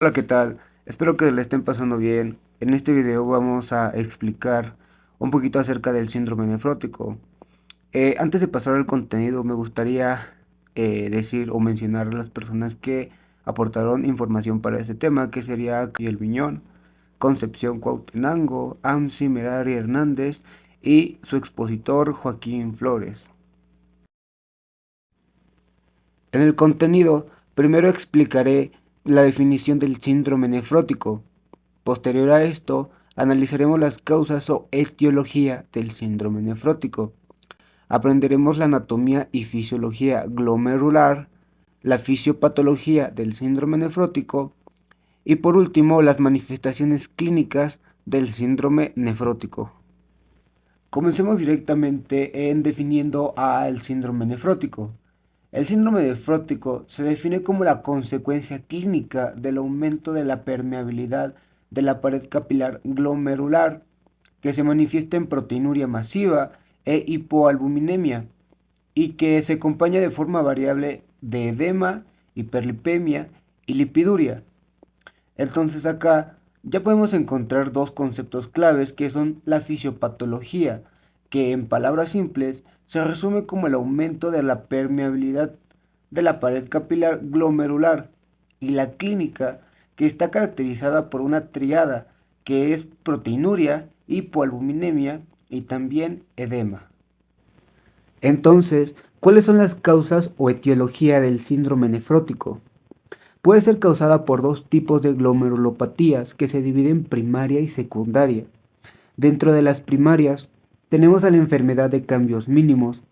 Hola, ¿qué tal? Espero que le estén pasando bien. En este video vamos a explicar un poquito acerca del síndrome nefrótico. Antes de pasar al contenido, me gustaría decir o mencionar a las personas que aportaron información para este tema, que sería el Viñón, Concepción Cuauhtenango, Amsi Merari Hernández y su expositor Joaquín Flores. En el contenido, primero explicaré la definición del síndrome nefrótico. Posterior a esto, analizaremos las causas o etiología del síndrome nefrótico. Aprenderemos la anatomía y fisiología glomerular, la fisiopatología del síndrome nefrótico y por último las manifestaciones clínicas del síndrome nefrótico. Comencemos directamente en definiendo al síndrome nefrótico. El síndrome nefrótico se define como la consecuencia clínica del aumento de la permeabilidad de la pared capilar glomerular que se manifiesta en proteinuria masiva e hipoalbuminemia y que se acompaña de forma variable de edema, hiperlipemia y lipiduria. Entonces acá ya podemos encontrar dos conceptos claves que son la fisiopatología, que en palabras simples se resume como el aumento de la permeabilidad de la pared capilar glomerular, y la clínica, que está caracterizada por una triada que es proteinuria, hipoalbuminemia y también edema. Entonces, ¿cuáles son las causas o etiología del síndrome nefrótico? Puede ser causada por dos tipos de glomerulopatías que se dividen en primaria y secundaria. Dentro de las primarias tenemos a la enfermedad de cambios mínimos,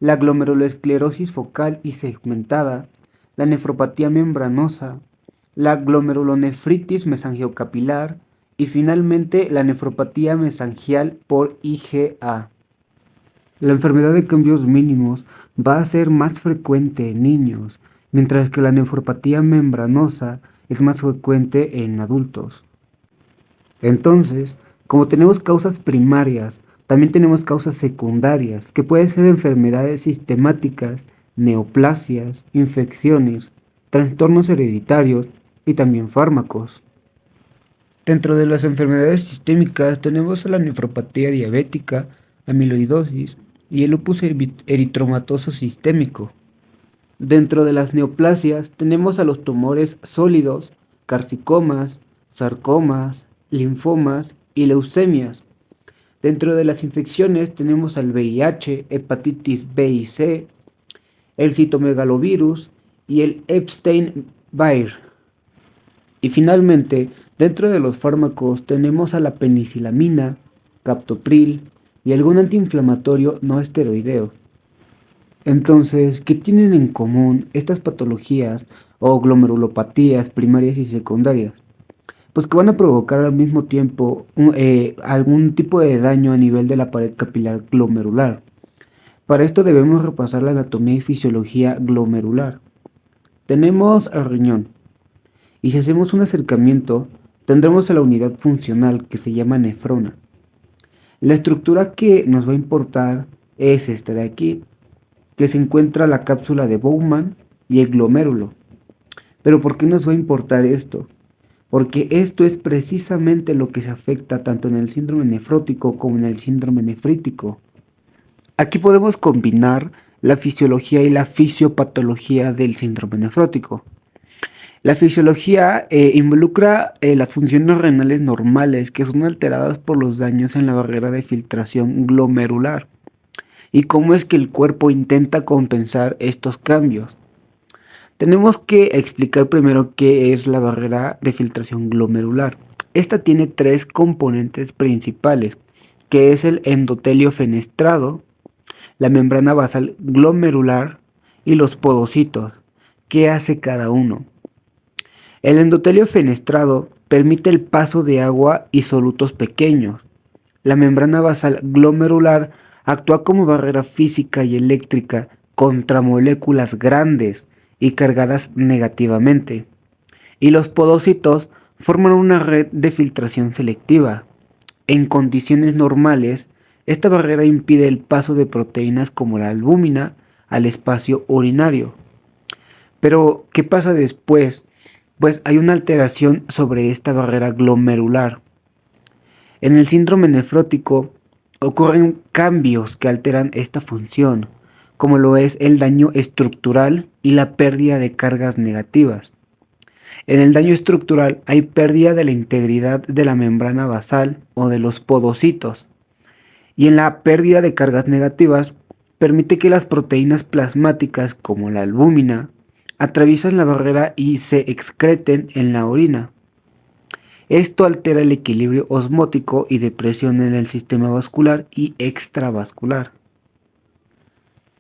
la glomerulosclerosis focal y segmentada, la nefropatía membranosa, la glomerulonefritis mesangiocapilar y finalmente la nefropatía mesangial por IgA. La enfermedad de cambios mínimos va a ser más frecuente en niños, mientras que la nefropatía membranosa es más frecuente en adultos. Entonces, como tenemos causas primarias, también tenemos causas secundarias, que pueden ser enfermedades sistemáticas, neoplasias, infecciones, trastornos hereditarios y también fármacos. Dentro de las enfermedades sistémicas tenemos a la nefropatía diabética, amiloidosis y el lupus eritromatoso sistémico. Dentro de las neoplasias tenemos a los tumores sólidos, carcicomas, sarcomas, linfomas y leucemias. Dentro de las infecciones tenemos al VIH, hepatitis B y C, el citomegalovirus y el Epstein-Barr. Y finalmente, dentro de los fármacos tenemos a la penicilamina, captopril y algún antiinflamatorio no esteroideo. Entonces, ¿qué tienen en común estas patologías o glomerulopatías primarias y secundarias? Pues que van a provocar al mismo tiempo algún tipo de daño a nivel de la pared capilar glomerular. Para esto debemos repasar la anatomía y fisiología glomerular. Tenemos al riñón, y si hacemos un acercamiento, tendremos a la unidad funcional que se llama nefrona. La estructura que nos va a importar es esta de aquí, que se encuentra la cápsula de Bowman y el glomérulo. Pero ¿por qué nos va a importar esto? Porque esto es precisamente lo que se afecta tanto en el síndrome nefrótico como en el síndrome nefrítico. Aquí podemos combinar la fisiología y la fisiopatología del síndrome nefrótico. La fisiología involucra las funciones renales normales que son alteradas por los daños en la barrera de filtración glomerular y cómo es que el cuerpo intenta compensar estos cambios. Tenemos que explicar primero qué es la barrera de filtración glomerular. Esta tiene tres componentes principales, que es el endotelio fenestrado, la membrana basal glomerular y los podocitos. ¿Qué hace cada uno? El endotelio fenestrado permite el paso de agua y solutos pequeños. La membrana basal glomerular actúa como barrera física y eléctrica contra moléculas grandes y cargadas negativamente. Y los podocitos forman una red de filtración selectiva. En condiciones normales, esta barrera impide el paso de proteínas como la albúmina al espacio urinario. Pero, ¿qué pasa después pues hay una alteración sobre esta barrera glomerular. En el síndrome nefrótico ocurren cambios que alteran esta función, como lo es el daño estructural y la pérdida de cargas negativas. En el daño estructural hay pérdida de la integridad de la membrana basal o de los podocitos, y en la pérdida de cargas negativas permite que las proteínas plasmáticas como la albúmina atraviesen la barrera y se excreten en la orina. Esto altera el equilibrio osmótico y de presión en el sistema vascular y extravascular.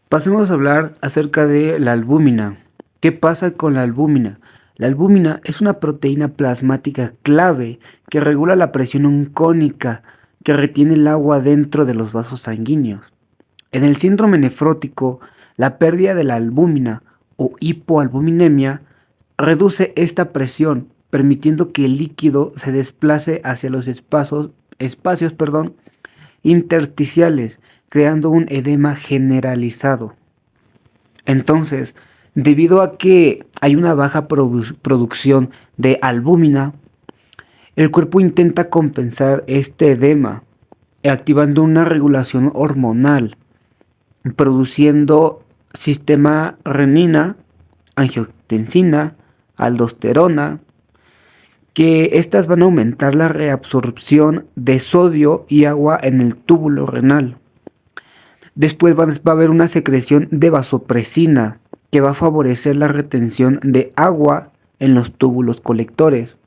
Pasemos a hablar acerca de la albúmina. ¿Qué pasa con la albúmina? La albúmina es una proteína plasmática clave que regula la presión oncónica que retiene el agua dentro de los vasos sanguíneos. En el síndrome nefrótico, la pérdida de la albúmina o hipoalbuminemia reduce esta presión, permitiendo que el líquido se desplace hacia los espacios intersticiales, creando un edema generalizado. Entonces, debido a que hay una baja producción de albúmina, el cuerpo intenta compensar este edema, activando una regulación hormonal, produciendo sistema renina, angiotensina, aldosterona, que estas van a aumentar la reabsorción de sodio y agua en el túbulo renal. Después va a haber una secreción de vasopresina que va a favorecer la retención de agua en los túbulos colectores.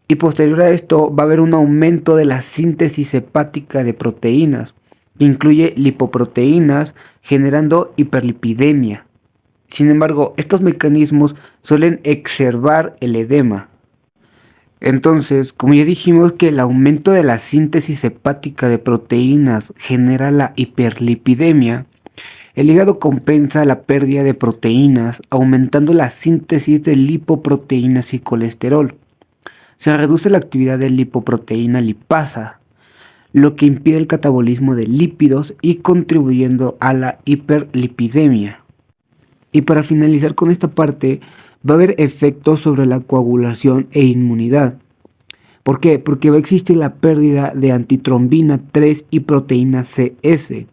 Y posterior a esto va a haber un aumento de la síntesis hepática de proteínas, que incluye lipoproteínas, generando hiperlipidemia. Sin embargo, estos mecanismos suelen exacerbar el edema. Entonces, como ya dijimos que el aumento de la síntesis hepática de proteínas genera la hiperlipidemia, el hígado compensa la pérdida de proteínas aumentando la síntesis de lipoproteínas y colesterol. Se reduce la actividad de lipoproteína lipasa, lo que impide el catabolismo de lípidos y contribuyendo a la hiperlipidemia. Y para finalizar con esta parte, va a haber efectos sobre la coagulación e inmunidad. ¿Por qué? Porque va a existir la pérdida de antitrombina 3 y proteína CS.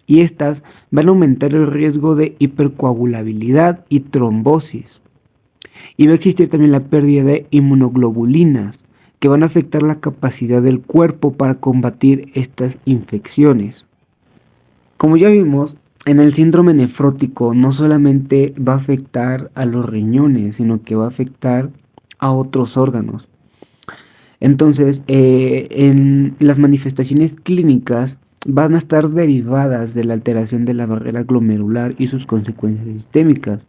Y estas van a aumentar el riesgo de hipercoagulabilidad y trombosis. Y va a existir también la pérdida de inmunoglobulinas, que van a afectar la capacidad del cuerpo para combatir estas infecciones. Como ya vimos, en el síndrome nefrótico no solamente va a afectar a los riñones, sino que va a afectar a otros órganos. Entonces, en las manifestaciones clínicas van a estar derivadas de la alteración de la barrera glomerular y sus consecuencias sistémicas.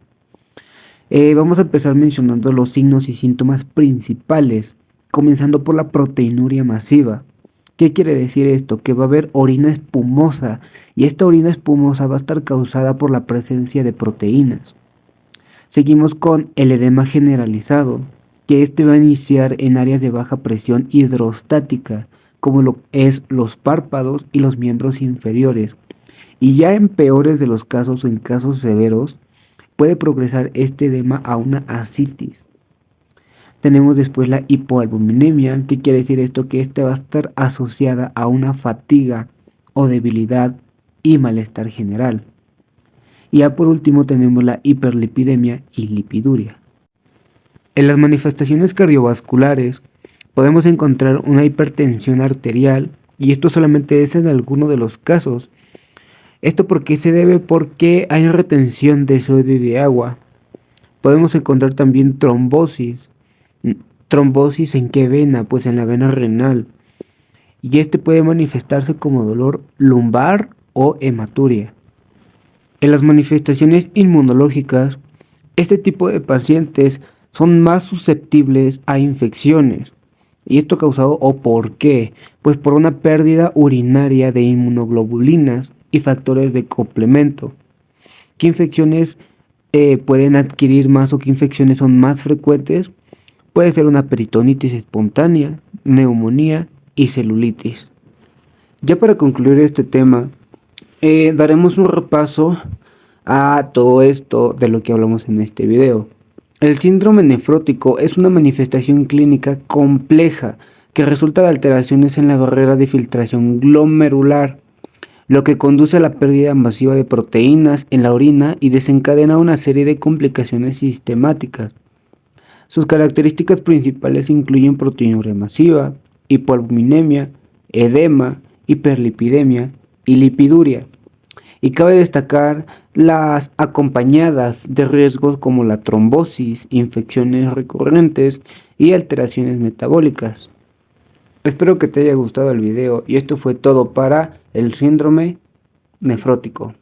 Vamos a empezar mencionando los signos y síntomas principales, comenzando por la proteinuria masiva. ¿Qué quiere decir esto? Que va a haber orina espumosa y esta orina espumosa va a estar causada por la presencia de proteínas. Seguimos con el edema generalizado, que este va a iniciar en áreas de baja presión hidrostática, como lo es los párpados y los miembros inferiores. Y ya en peores de los casos o en casos severos, puede progresar este edema a una ascitis. Tenemos después la hipoalbuminemia. ¿Qué quiere decir esto? Que esta va a estar asociada a una fatiga o debilidad y malestar general. Y ya por último tenemos la hiperlipidemia y lipiduria. En las manifestaciones cardiovasculares podemos encontrar una hipertensión arterial y esto solamente es en algunos de los casos. ¿Esto por qué se debe? Porque hay retención de sodio y de agua. Podemos encontrar también trombosis. ¿Trombosis en qué vena? Pues en la vena renal. Y este puede manifestarse como dolor lumbar o hematuria. En las manifestaciones inmunológicas, este tipo de pacientes son más susceptibles a infecciones. ¿Y esto causado o por qué? Pues por una pérdida urinaria de inmunoglobulinas y factores de complemento. ¿Qué infecciones pueden adquirir más o qué infecciones son más frecuentes? Puede ser una peritonitis espontánea, neumonía y celulitis. Ya para concluir este tema, daremos un repaso a todo esto de lo que hablamos en este video. El síndrome nefrótico es una manifestación clínica compleja que resulta de alteraciones en la barrera de filtración glomerular, lo que conduce a la pérdida masiva de proteínas en la orina y desencadena una serie de complicaciones sistemáticas. Sus características principales incluyen proteinuria masiva, hipoalbuminemia, edema, hiperlipidemia y lipiduria. Y cabe destacar las acompañadas de riesgos como la trombosis, infecciones recurrentes y alteraciones metabólicas. Espero que te haya gustado el video y esto fue todo para el síndrome nefrótico.